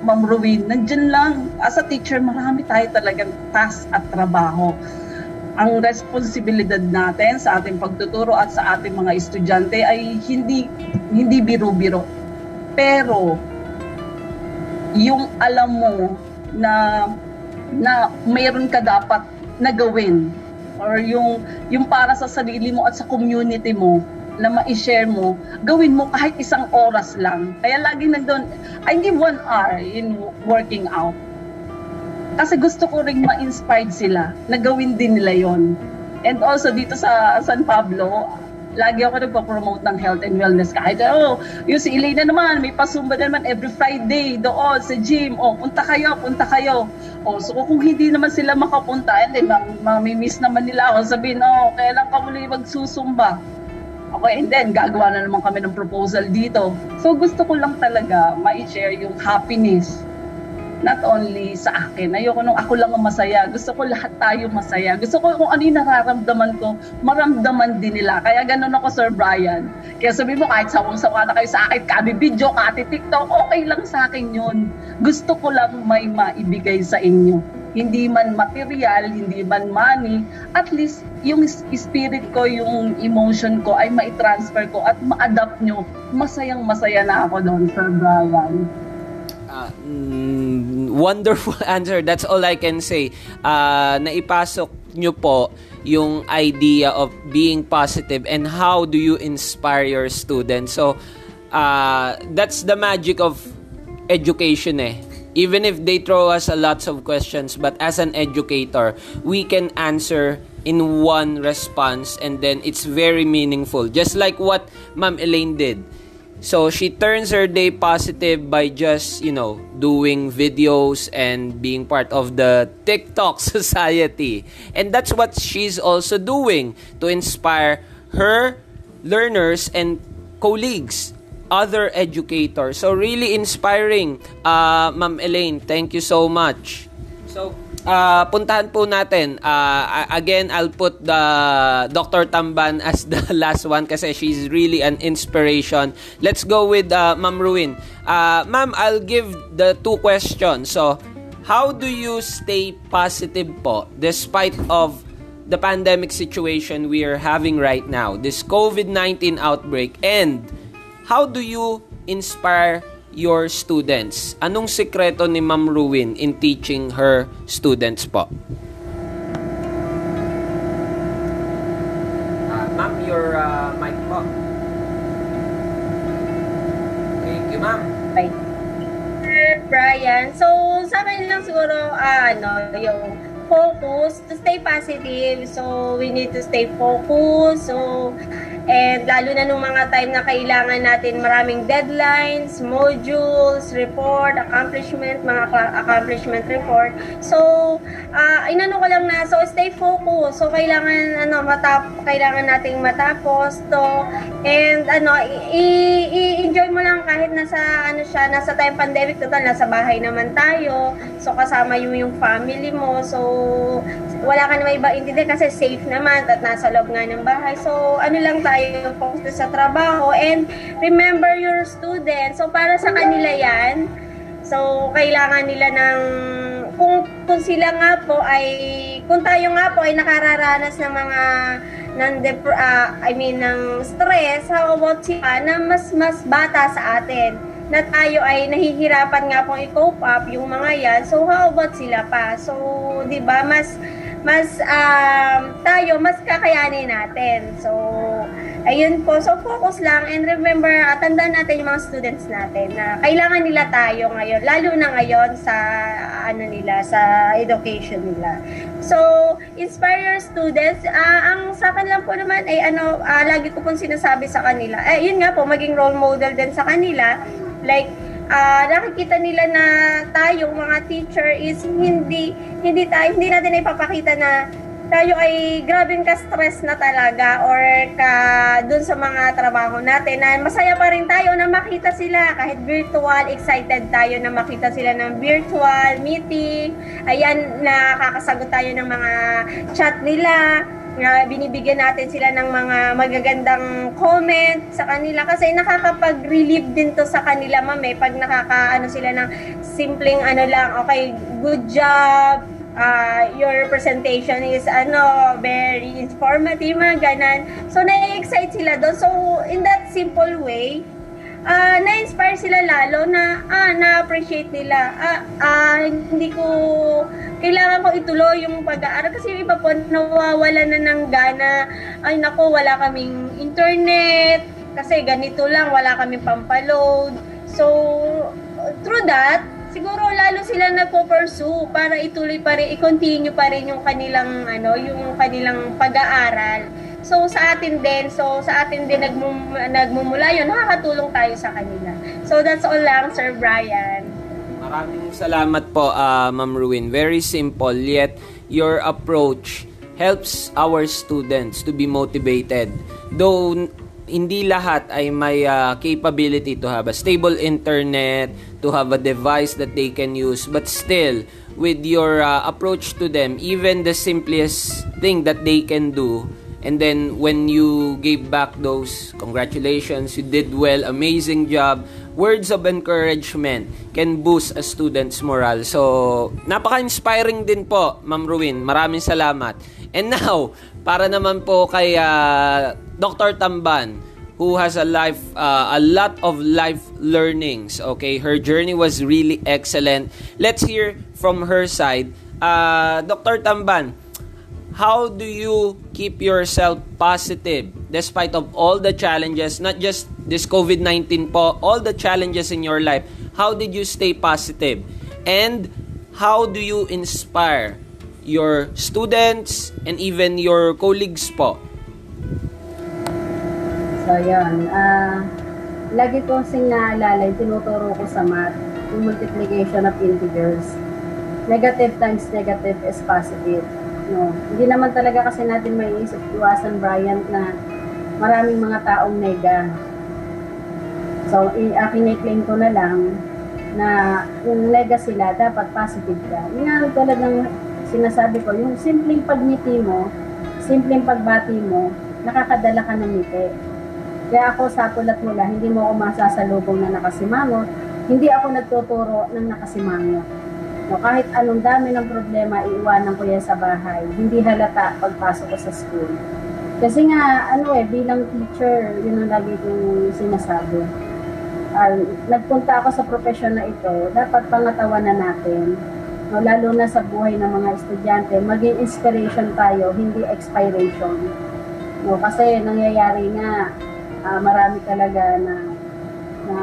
Ma'am Ruin, nandyan lang. As a teacher, marami tayo talagang task at trabaho. Ang responsibilidad natin sa ating pagtuturo at sa ating mga estudyante ay hindi biro-biro. Pero, yung alam mo na mayroon ka dapat na gawin, or yung para sa sarili mo at sa community mo, na ma-share mo, gawin mo kahit 1 oras lang. Kaya lagi nandun, I give 1 hour in working out. Kasi gusto ko rin ma-inspired sila na gawin din nila yon. And also dito sa San Pablo, lagi ako nagpo-promote ng health and wellness. Kahit, yung si Elena naman, may pasumba naman every Friday doon sa gym. Punta kayo. So kung hindi naman sila makapunta, and then mamimiss naman nila ako, sabihin, kailan ka muli magsusumba? Okay, and then gagawa na naman kami ng proposal dito. So gusto ko lang talaga ma-share yung happiness. Not only sa akin. Ayoko nung ako lang ang masaya. Gusto ko lahat tayo masaya. Gusto ko kung ano yung nararamdaman ko, maramdaman din nila. Kaya ganun ako, Sir Brian. Kaya sabi mo, kahit sawang-sawa na kayo sa akin, kami video, kati TikTok, okay lang sa akin yun. Gusto ko lang may maibigay sa inyo. Hindi man material, hindi man money, at least yung spirit ko, yung emotion ko ay ma-transfer ko at ma-adapt nyo. Masayang-masaya na ako doon, Sir Brian. Wonderful answer. That's all I can say. Naipasok nyo po yung idea of being positive and how do you inspire your students. So, that's the magic of education eh. Even if they throw us a lots of questions, but as an educator, we can answer in one response and then it's very meaningful. Just like what Ma'am Elaine did. So she turns her day positive by just, doing videos and being part of the TikTok society. And that's what she's also doing to inspire her learners and colleagues, other educators. So really inspiring, Ma'am Elaine. Thank you so much. So, puntahan po natin. Again, I'll put the Dr. Tamban as the last one kasi she's really an inspiration. Let's go with Ma'am Ruin. Ma'am, I'll give the 2 questions. So, how do you stay positive po despite of the pandemic situation we are having right now, this COVID-19 outbreak, and how do you inspire your students? Anong sikreto ni Ma'am Ruin in teaching her students po? Ma'am, your mic po. Thank you, Ma'am. Right. Brian, so sa akin lang siguro, yung focus, to stay positive. So we need to stay focused. So And lalo na nung mga time na kailangan natin maraming deadlines, modules, report, mga accomplishment report. So, inano ko lang na, so stay focused. So, kailangan nating matapos to. And i-enjoy mo lang kahit nasa time pandemic, total nasa bahay naman tayo. So, kasama yung family mo. So, wala ka naman iba intindi kasi safe naman at nasa loob nga ng bahay. So, lang tayo, focus sa trabaho. And remember your students. So, para sa kanila yan. So, kailangan nila kung sila nga po kung tayo nga po ay nakararanas ng mga ng stress, how about sila na mas bata sa atin, na tayo ay nahihirapan nga pong i-cope up yung mga yan. So, how about sila pa? So, di ba, tayo, mas kakayanin natin. So, ayun po. So, focus lang and remember, tandaan natin yung mga students natin na kailangan nila tayo ngayon, lalo na ngayon sa sa education nila. So, inspire your students. Ang sa akin lang po naman ay lagi ko pong sinasabi sa kanila. Yun nga po, maging role model din sa kanila. Like, nakikita nila na tayo mga teacher is hindi natin ipapakita na tayo ay grabing ka-stress na talaga or dun sa mga trabaho natin na masaya pa rin tayo na makita sila kahit virtual, excited tayo na makita sila ng virtual meeting. Ayan, nakakasagot tayo ng mga chat nila. Binibigyan natin sila ng mga magagandang comment sa kanila kasi nakakapag-relieve din to sa kanila, pag sila ng simpleng okay, good job, your presentation is very informative, ganan. So na-excite sila doon. So in that simple way, na-inspire sila lalo na na-appreciate nila. Kailangan ko ituloy yung pag-aaral kasi yung iba po nawawala na ng gana. Ay nako, wala kaming internet kasi ganito lang, wala kaming pampaload. So through that, siguro lalo sila nagpo-pursue para ituloy pa rin, i-continue pa rin yung kanilang yung kanilang pag-aaral. So sa atin din nagmumula yun, nakakatulong tayo sa kanila. So that's all lang, Sir Brian. Maraming salamat po, Ma'am Ruin. Very simple, yet your approach helps our students to be motivated. Though hindi lahat ay may capability to have a stable internet, to have a device that they can use, but still, with your approach to them, even the simplest thing that they can do, and then when you gave back those congratulations, you did well, amazing job, words of encouragement can boost a student's morale. So, napaka-inspiring din po, Ma'am Ruin. Maraming salamat. And now, para naman po kay Dr. Tamban, who has a lot of life learnings. Okay, her journey was really excellent. Let's hear from her side. Dr. Tamban, how do you keep yourself positive despite of all the challenges, not just this COVID-19 po, all the challenges in your life? How did you stay positive? And how do you inspire your students and even your colleagues po? So, yun. Lagi ko kasing naalala, tinuturo ko sa math, yung multiplication of integers. Negative times negative is positive. No, hindi naman talaga kasi natin may iwasan, Brian, na maraming mga taong nega. So, aking i-claim ko na lang na kung nega sila, dapat positive ka. Yung nga tulad ng sinasabi ko, yung simpleng pagngiti mo, simpleng pagbati mo, nakakadala ka ng ngiti. Kaya ako sa tulat mula, hindi mo ako masasalubong na nakasimangot, hindi ako nagtuturo ng nakasimangot. No, kahit anong dami ng problema, iiwanan ko yan sa bahay. Hindi halata pagpasok ko sa school. Kasi nga, bilang teacher, yun ang lagi kong sinasabi. Nagpunta ako sa profesyon na ito, dapat pangatawanan natin. No, lalo na sa buhay ng mga estudyante, maging inspiration tayo, hindi expiration. No, kasi nangyayari nga, marami talaga na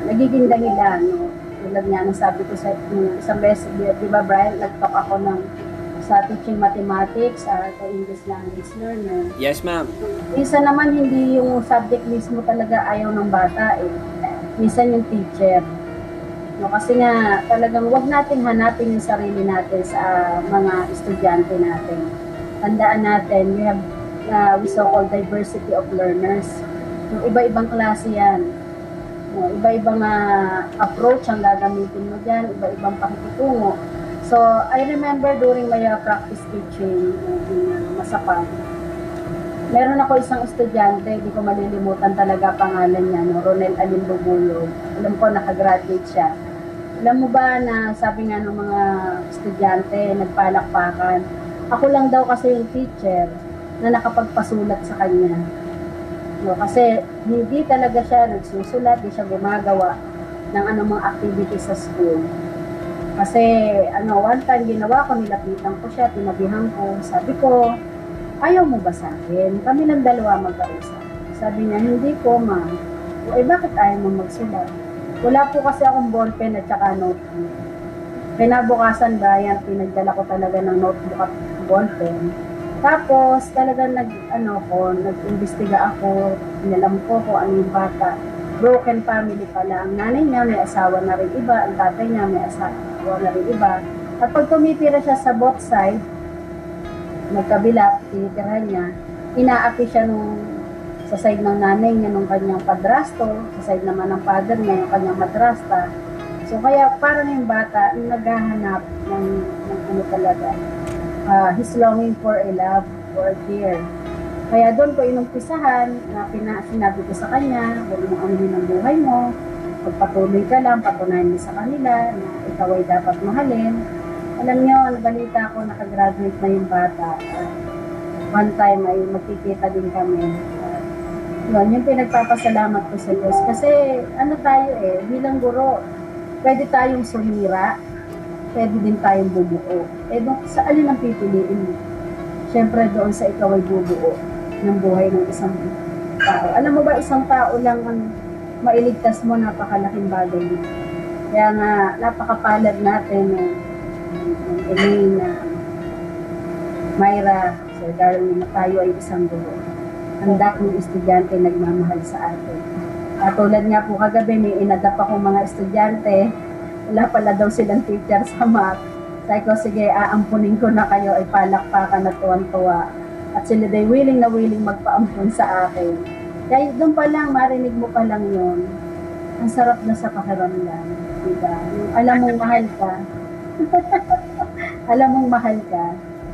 nagiging dahilan, no? Tulad nga, nasabi ko sa isang beses, di ba Brian, nag-talk ako ng sa teaching mathematics, sa English language learner. Yes, ma'am. Minsan naman hindi yung subject mismo talaga ayaw ng bata eh. Minsan yung teacher. No, kasi nga talagang wag nating hanapin yung sarili natin sa mga estudyante natin. Tandaan natin, we so-called diversity of learners. Yung iba-ibang klase yan. No, iba-ibang approach ang gagamitin mo dyan, iba-ibang pakikitungo. So, I remember during my practice teaching in Masapang, meron ako isang estudyante, di ko malilimutan talaga pangalan niya, no? Ronel Alimbubulo. Alam ko, nakagraduate siya. Alam mo ba na sabi nga ng mga estudyante, nagpalakpakan, ako lang daw kasi yung teacher na nakapagpasulat sa kanya. No, kasi hindi talaga siya nagsusulat, hindi siya gumagawa ng anumang activity sa school. Kasi one time ginawa ko, nilapitan ko siya, tinabihan ko, sabi ko, ayaw mo ba sa akin? Kami lang dalawa magkausap. Sabi niya, hindi ko, ma'am. Bakit ayaw mo magsulat? Wala po kasi akong ballpen at saka notebook. Kinabukasan ba yan, pinagdala ko talaga ng notebook at ballpen. Tapos, talagang nag-imbestiga ako, inalam ko kung ano yung bata. Broken family pala. Ang nanay niya may asawa na rin iba, ang tatay niya may asawa na rin iba. At pag tumitira siya sa both side, magkabila, tinitirahan niya, inaapi siya sa side ng nanay niya nung kanyang padrasto, sa side naman ng father niya, yung kanyang madrasta. So, kaya parang yung bata, naghahanap ng talaga. He's longing for a love, for a care. Kaya doon ko inumpisahan na sinabi ko sa kanya, huwag mong anuhin ang buhay mo, magpatuloy ka lang, patunayan mo sa kanila na ikaw ay dapat mahalin. Alam niyo, balita ko, nakagraduate na yung bata. One time ay magkikita din kami. Yung pinagpapasalamat ko sa Diyos. Kasi tayo bilang guro, pwede tayong sumira, pwede din tayong bubuo. Sa alin ang pipiliin mo? Siyempre doon sa ikaw ay bubuo ng buhay ng isang tao. Alam mo ba, isang tao lang ang mailigtas mo, napakalaking bagay dito. Kaya nga, napakapalad natin Elaine, Myra, Sir Darwin, na tayo ay isang guro. Ang dakong estudyante nagmamahal sa atin. Tulad nga po kagabi, may inadap akong mga estudyante, wala pala daw silang teacher sa math. Sabi ko, sige, aampunin ko na kayo, ay palakpakan at tuwan-tuwa. At sila day willing na willing magpaampun sa akin. Kaya doon pa lang, marinig mo pa lang yun. Ang sarap na sa pakiramdam. Diba? Yung alam mong mahal ka. Alam mong mahal ka.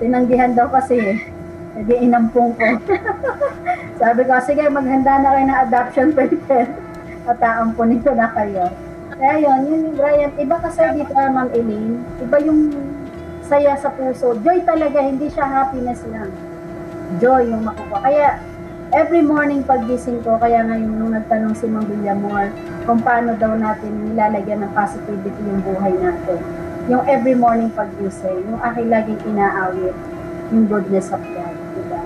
Tinanggihan daw kasi, hindi inampung ko. Sabi ko, sige, maghanda na kayo ng adoption paper. At aampunin ko na kayo. Kaya yun yung Brian, iba kasi dito, Ma'am Elaine, iba yung saya sa puso. Joy talaga, hindi siya happiness lang. Joy yung makukuha. Kaya, every morning paggising ko, kaya ngayon nung nagtanong si Mang Villamor, kung paano daw natin nilalagyan ng positivity yung buhay natin. Yung every morning paggising, yung aking laging inaawit, yung goodness of God. Diba?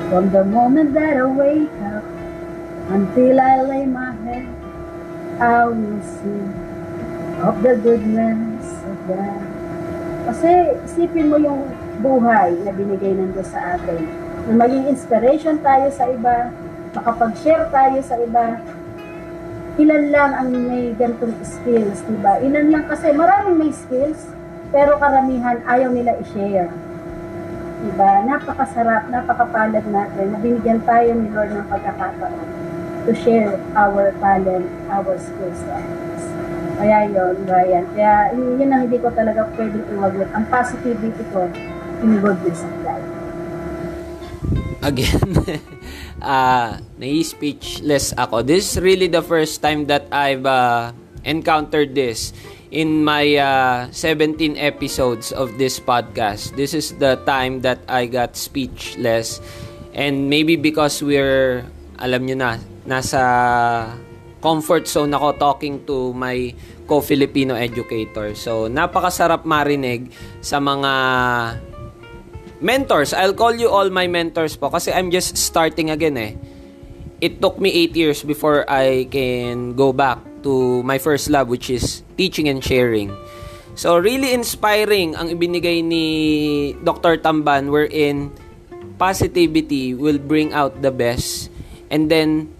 From the moment that I wake up, until I lay my head, I will sing of the goodness of God. Kasi isipin mo yung buhay na binigay ng Diyos sa atin. Na maging inspiration tayo sa iba, makapag-share tayo sa iba. Ilan lang ang may ganitong skills, diba? Ilan lang kasi maraming may skills, pero karamihan ayaw nila i-share. Diba? Napakasarap, napakapalad natin na binigyan tayo ni Lord ng pagkakataon to share our talent, our skills to others. Kaya yun, Brian. Kaya yun ang hindi ko talaga pwedeng iwaglit. Ang positivity ko, in goodness of God. Again, nai-speechless ako. This is really the first time that I've encountered this in my 17 episodes of this podcast. This is the time that I got speechless. And maybe because we're, alam nyo na, nasa comfort zone ako talking to my co-Filipino educator. So, napakasarap marinig sa mga mentors. I'll call you all my mentors po kasi I'm just starting again eh. It took me 8 years before I can go back to my first love, which is teaching and sharing. So, really inspiring ang ibinigay ni Dr. Tamban wherein positivity will bring out the best. And then,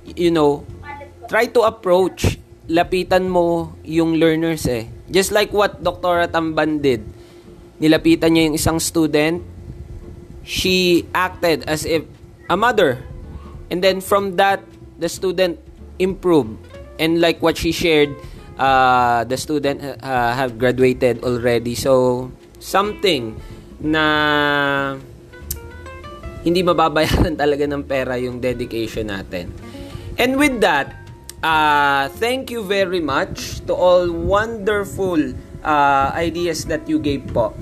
try to approach. Lapitan mo yung learners eh. Just like what Dr. Tamban did. Nilapitan niya yung isang student. She acted as if a mother. And then from that, the student improved. And like what she shared, the student have graduated already. So, something na hindi mababayaran talaga ng pera yung dedication natin. And with that, thank you very much to all wonderful ideas that you gave po.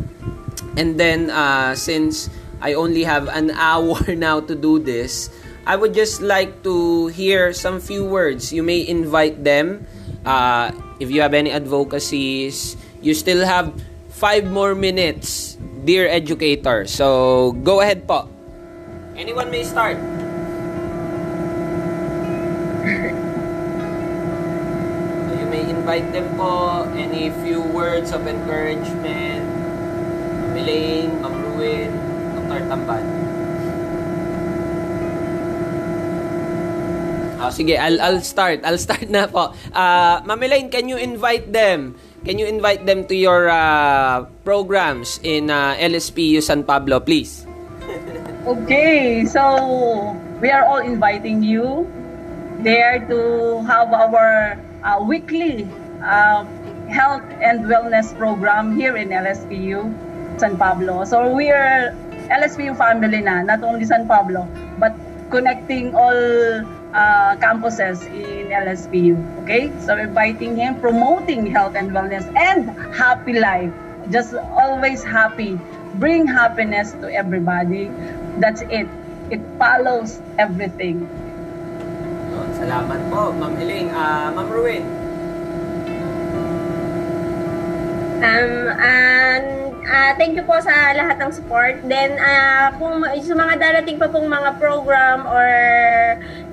And then, since I only have an hour now to do this, I would just like to hear some few words. You may invite them. If you have any advocacies, you still have 5 more minutes, dear educator. So, go ahead po. Anyone may start. So, you may invite them po. Any few words of encouragement. Elaine, Ma'am Ruin, Dr. Tamban. Sige, I'll start. I'll start na po. Ma'am Elaine, can you invite them? Can you invite them to your programs in LSPU San Pablo, please? Okay, so we are all inviting you there to have our weekly health and wellness program here in LSPU San Pablo. So we are LSPU family na, not only San Pablo, but connecting all campuses in LSPU. Okay, so inviting him, promoting health and wellness and happy life. Just always happy. Bring happiness to everybody. That's it. It follows everything. Salamat po, Ma'am Elaine. Ma'am Ruin. Thank you po sa lahat ng support. Then, kung sa mga darating pa pong mga program or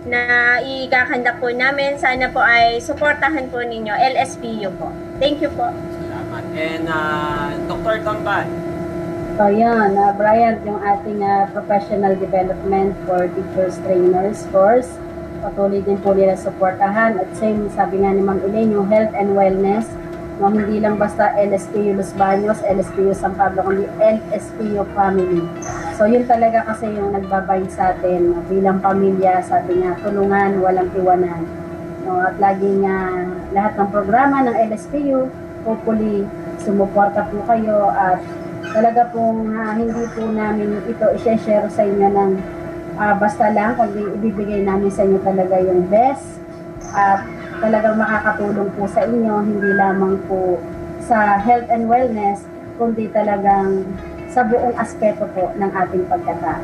na ikakandak po namin, sana po ay supportahan po ninyo. LSPU po. Thank you po. Salamat. And Dr. Tamban. So yan, Brian, yung ating professional development for teachers, trainers course, patuloy din po nila supportahan. At same, sabi nga ni Ma'am Elaine, yung health and wellness, no, hindi lang basta LSPU Los Baños, LSPU San Pablo, kundi LSPU family. So yun talaga kasi yung nagbabind sa atin bilang pamilya, sabi nga, tulungan, walang iwanan. No, at laging lahat ng programa ng LSPU, hopefully, sumuporta po kayo at talaga pong hindi po namin ito i-share sa inyo ng basta lang, kundi ibibigay namin sa inyo talaga yung best at talagang makakatulong po sa inyo, hindi lamang po sa health and wellness, kundi talagang sa buong aspeto po ng ating pagkatao.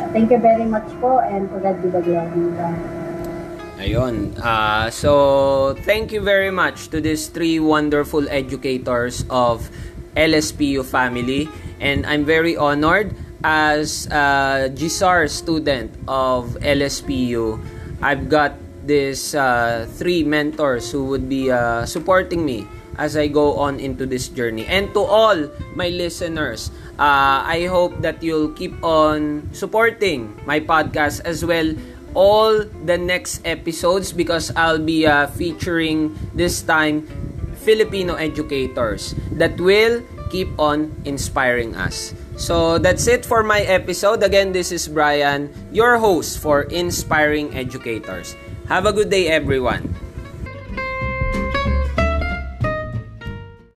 Thank you very much po and to God be the glory. Ayun. So, thank you very much to these 3 wonderful educators of LSPU family. And I'm very honored as a GSAR student of LSPU. I've got these 3 mentors who would be supporting me as I go on into this journey. And to all my listeners, I hope that you'll keep on supporting my podcast as well all the next episodes because I'll be featuring this time Filipino educators that will keep on inspiring us. So that's it for my episode. Again, this is Brian, your host for Inspiring Educators. Have a good day, everyone.